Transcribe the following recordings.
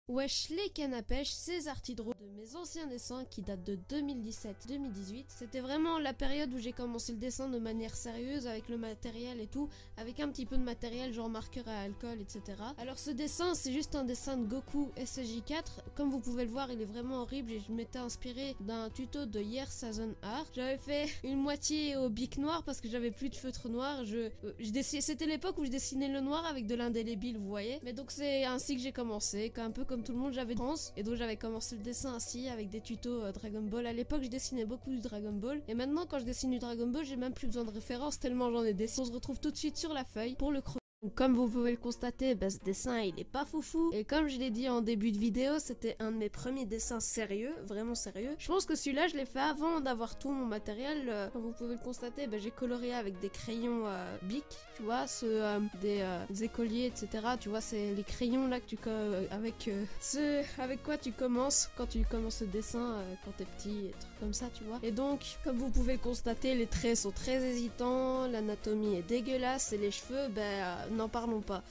Wesh les cannes à pêche, c'est Artidro de mes anciens dessins qui datent de 2017-2018. C'était vraiment la période où j'ai commencé le dessin de manière sérieuse avec le matériel et tout, avec un petit peu de matériel genre marqueur à alcool, etc. Alors ce dessin c'est juste un dessin de Goku SSJ4, comme vous pouvez le voir il est vraiment horrible et je m'étais inspiré d'un tuto de Year Season Art. J'avais fait une moitié au bic noir parce que j'avais plus de feutre noir, c'était l'époque où je dessinais le noir avec de l'indélébile, vous voyez. Mais donc c'est ainsi que j'ai commencé, un peu comme tout le monde j'avais trans et donc j'avais commencé le dessin ainsi avec des tutos Dragon Ball. À l'époque je dessinais beaucoup du Dragon Ball et maintenant quand je dessine du Dragon Ball j'ai même plus besoin de référence tellement j'en ai dessiné. On se retrouve tout de suite sur la feuille pour le chrono. Comme vous pouvez le constater, ce dessin il est pas foufou et comme je l'ai dit en début de vidéo, c'était un de mes premiers dessins sérieux, vraiment sérieux. Je pense que celui-là je l'ai fait avant d'avoir tout mon matériel. Comme vous pouvez le constater, j'ai colorié avec des crayons Bic, tu vois, ceux des écoliers, etc. Tu vois, c'est les crayons là que tu ceux avec quoi tu commences quand tu commences le dessin quand t'es petit, et trucs comme ça, tu vois. Et donc, comme vous pouvez le constater, les traits sont très hésitants, l'anatomie est dégueulasse et les cheveux, n'en parlons pas.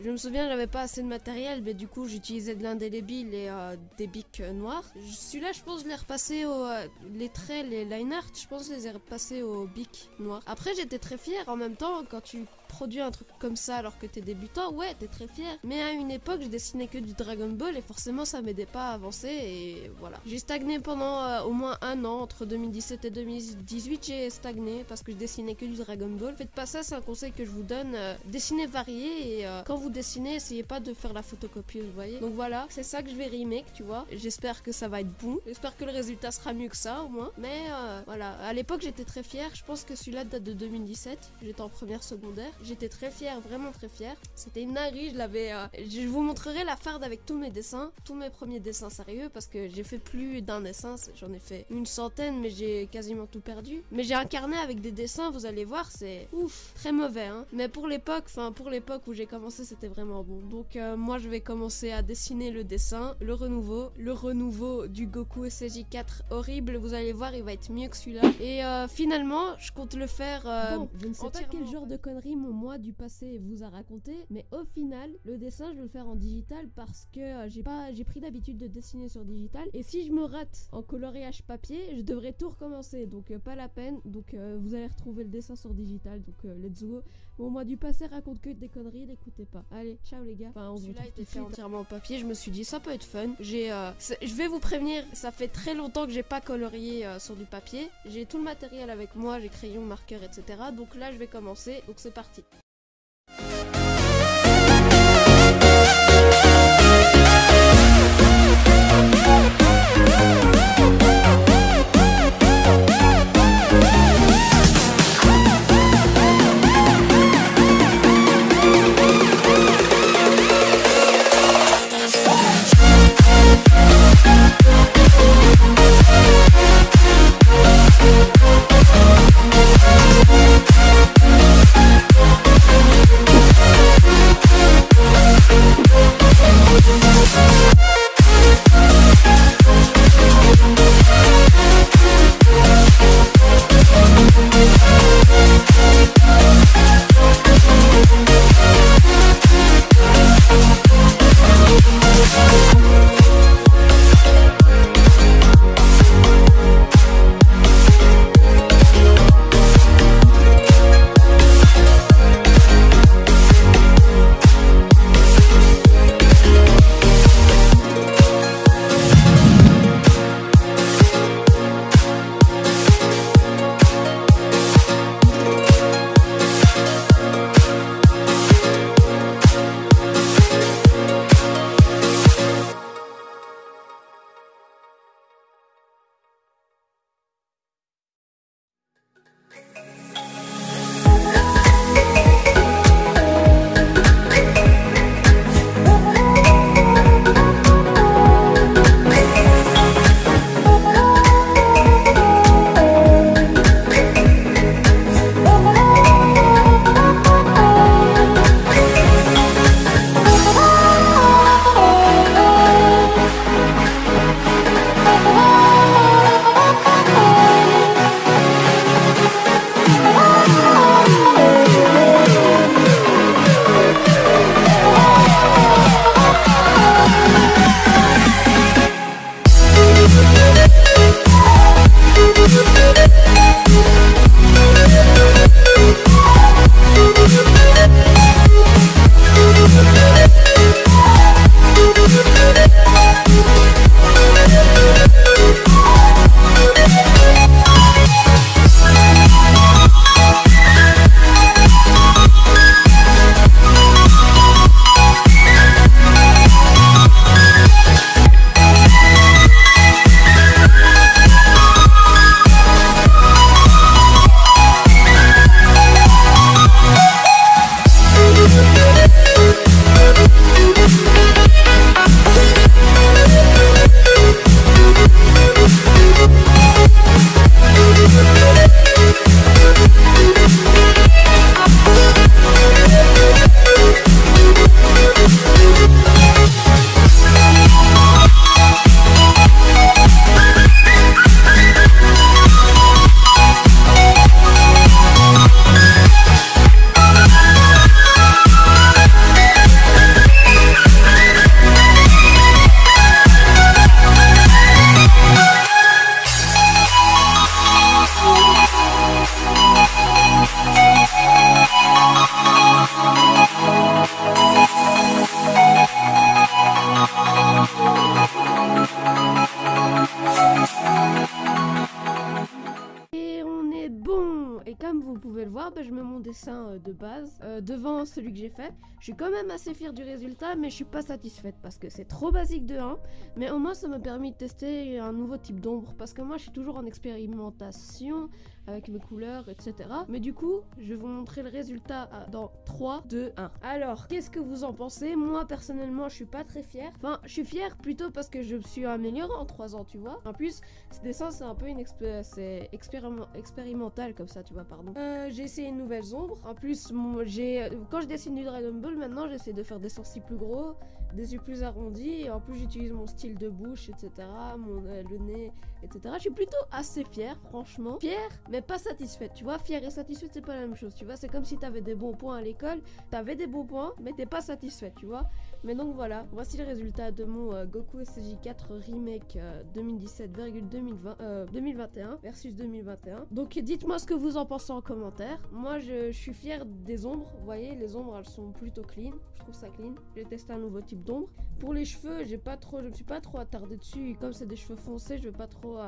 Je me souviens, j'avais pas assez de matériel, mais du coup j'utilisais de l'indélébile et des bics noirs. Celui-là, je pense, je l'ai repassé les traits, les line art, je pense, je les ai repassés au bic noir. Après, j'étais très fière en même temps quand tu produis un truc comme ça alors que t'es débutant, ouais, t'es très fier. Mais à une époque, je dessinais que du Dragon Ball et forcément, ça m'aidait pas à avancer et voilà. J'ai stagné pendant au moins un an, entre 2017 et 2018, j'ai stagné parce que je dessinais que du Dragon Ball. Faites pas ça, c'est un conseil que je vous donne. Dessinez varié et quand vous dessinez, essayez pas de faire la photocopieuse, vous voyez. Donc voilà, c'est ça que je vais remake, tu vois. J'espère que ça va être bon. J'espère que le résultat sera mieux que ça, au moins. Mais voilà, à l'époque, j'étais très fière. Je pense que celui-là date de 2017. J'étais en première secondaire. J'étais très fière, vraiment très fière. C'était une dinguerie, je l'avais... je vous montrerai la farde avec tous mes dessins, tous mes premiers dessins sérieux, parce que j'ai fait plus d'un dessin, j'en ai fait une centaine, mais j'ai quasiment tout perdu. Mais j'ai un carnet avec des dessins, vous allez voir, c'est ouf, très mauvais, hein. Mais pour l'époque où j'ai commencé, c'était vraiment bon. Donc moi, je vais commencer à dessiner le dessin, le renouveau du Goku SSJ4 horrible, vous allez voir, il va être mieux que celui-là. Et finalement, je compte le faire... bon, je ne sais pas quel genre de conneries mon moi du passé vous a raconté, mais au final, le dessin, je vais le faire en digital parce que j'ai pris l'habitude de dessiner sur digital. Et si je me rate en coloriage papier, je devrais tout recommencer, donc pas la peine. Donc vous allez retrouver le dessin sur digital, donc let's go. Mon moi du passé raconte que des conneries, n'écoutez pas. Allez, ciao les gars. Enfin, on se retrouve tout de suite. Entièrement en papier, je me suis dit ça peut être fun. Je vais vous prévenir, ça fait très longtemps que j'ai pas colorié sur du papier. J'ai tout le matériel avec moi, j'ai crayon, marqueur, etc. Donc là, je vais commencer. Donc c'est parti. voir, je mets mon dessin de base devant celui que j'ai fait. Je suis quand même assez fière du résultat, mais je suis pas satisfaite parce que c'est trop basique de 1. Mais au moins ça m'a permis de tester un nouveau type d'ombre parce que moi je suis toujours en expérimentation avec mes couleurs, etc. Mais du coup, je vais vous montrer le résultat dans 3, 2, 1. Alors, qu'est-ce que vous en pensez? Moi, personnellement, je suis pas très fière. Enfin, je suis fière plutôt parce que je me suis améliorée en 3 ans, tu vois. En plus, ce dessin, c'est un peu expérimental comme ça, tu vois, pardon. J'ai essayé une nouvelle ombre. En plus, quand je dessine du Dragon Ball, maintenant, j'essaie de faire des sourcils plus gros, des yeux plus arrondis. Et en plus, j'utilise mon style de bouche, etc. Le nez, etc. Je suis plutôt assez fière, franchement. Fière, mais pas satisfaite, tu vois. Fière et satisfaite, c'est pas la même chose, tu vois. C'est comme si t'avais des bons points à l'école, t'avais des bons points, mais t'es pas satisfaite, tu vois. Mais donc voilà, voici le résultat de mon Goku SJ4 Remake 2017,2021 versus 2021. Donc dites-moi ce que vous en pensez en commentaire. Moi, je suis fière des ombres. Vous voyez, les ombres, elles sont plutôt clean. Je trouve ça clean. J'ai testé un nouveau type d'ombre. Pour les cheveux, je me suis pas trop attardée dessus. Comme c'est des cheveux foncés, je vais pas trop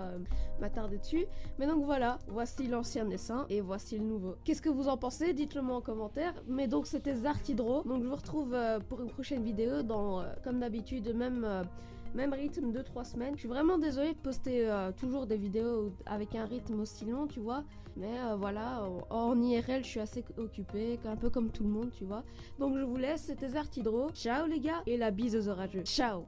m'attarder dessus. Mais donc voilà, voici l'ancien dessin et voici le nouveau. Qu'est-ce que vous en pensez? Dites-le moi en commentaire. Mais donc c'était Zartydro. Donc je vous retrouve pour une prochaine vidéo dans, comme d'habitude, même rythme de 3 semaines. Je suis vraiment désolée de poster toujours des vidéos avec un rythme aussi long, tu vois. Mais voilà, en IRL, je suis assez occupée, un peu comme tout le monde, tu vois. Donc je vous laisse, c'était Zartydro. Ciao les gars, et la bise aux orageux. Ciao.